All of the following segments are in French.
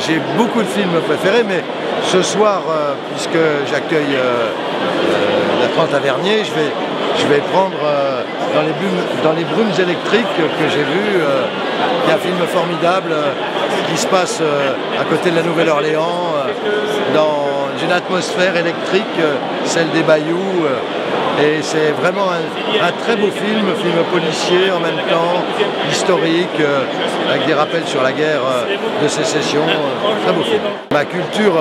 J'ai beaucoup de films préférés, mais ce soir, puisque j'accueille la 30 à Vernier, je vais prendre dans les brumes électriques que j'ai vu. Il y a un film formidable qui se passe à côté de la Nouvelle-Orléans, dans une atmosphère électrique, celle des bayous. Et c'est vraiment un très beau film policier en même temps, historique, avec des rappels sur la guerre de sécession. Très beau film. Ma culture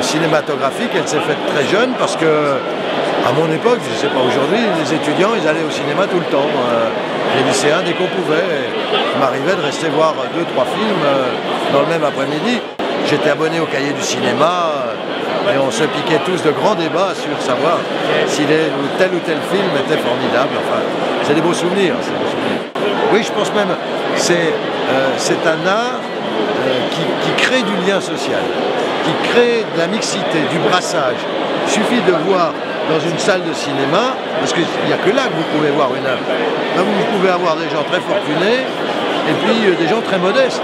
cinématographique, elle s'est faite très jeune parce que, à mon époque, je ne sais pas aujourd'hui, les étudiants, ils allaient au cinéma tout le temps. Les lycéens, dès qu'on pouvait, il m'arrivait de rester voir 2-3 films dans le même après-midi. J'étais abonné au Cahier du cinéma. Et on se piquait tous de grands débats sur savoir si tel ou tel film était formidable. Enfin, c'est des beaux souvenirs. Oui, je pense même que c'est un art qui crée du lien social, qui crée de la mixité, du brassage. Il suffit de voir dans une salle de cinéma, parce qu'il n'y a que là que vous pouvez voir une œuvre. Là, vous pouvez avoir des gens très fortunés et puis des gens très modestes.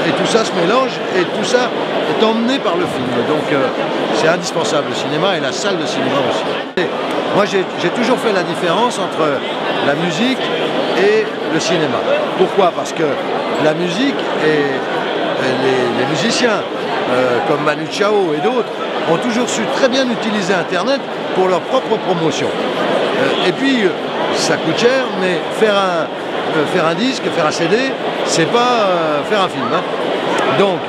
Et tout ça se mélange et tout ça est emmené par le film. Donc c'est indispensable, le cinéma et la salle de cinéma aussi. Et moi j'ai toujours fait la différence entre la musique et le cinéma. Pourquoi? Parce que la musique et les musiciens comme Manu Chao et d'autres ont toujours su très bien utiliser Internet pour leur propre promotion. Et puis ça coûte cher, mais faire un disque, faire un CD, c'est pas faire un film. Hein. Donc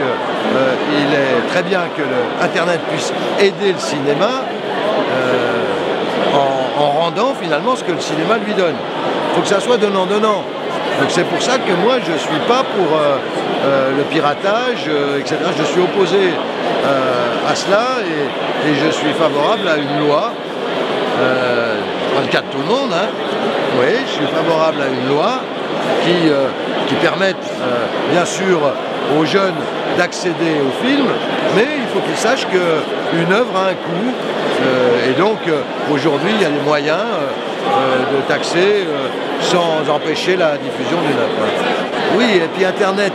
il est très bien que Internet puisse aider le cinéma en rendant finalement ce que le cinéma lui donne. Il faut que ça soit donnant-donnant. Donc c'est pour ça que moi je ne suis pas pour le piratage, etc. Je suis opposé à cela et je suis favorable à une loi, dans le cas de tout le monde, hein. Oui, je suis favorable à une loi qui permette bien sûr aux jeunes d'accéder au film, mais il faut qu'ils sachent qu'une œuvre a un coût. Et donc aujourd'hui il y a les moyens de taxer sans empêcher la diffusion d'une œuvre. Oui, et puis Internet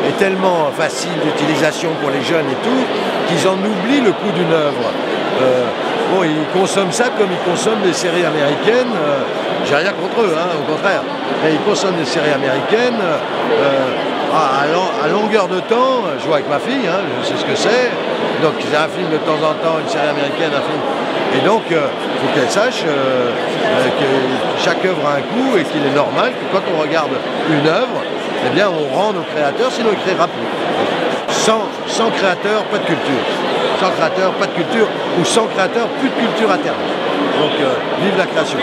est tellement facile d'utilisation pour les jeunes et tout, qu'ils en oublient le coût d'une œuvre. Bon, ils consomment ça comme ils consomment des séries américaines. J'ai rien contre eux, hein, au contraire. Mais ils consomment des séries américaines à longueur de temps. Je vois avec ma fille, hein, je sais ce que c'est. Donc c'est un film de temps en temps, une série américaine, un film. Et donc il faut qu'elle sache que chaque œuvre a un coût et qu'il est normal que quand on regarde une œuvre, eh bien on rend au créateur, sinon il ne créera plus. Sans créateur, pas de culture. Sans créateur, pas de culture, ou sans créateur, plus de culture à terme. Donc, vive la création.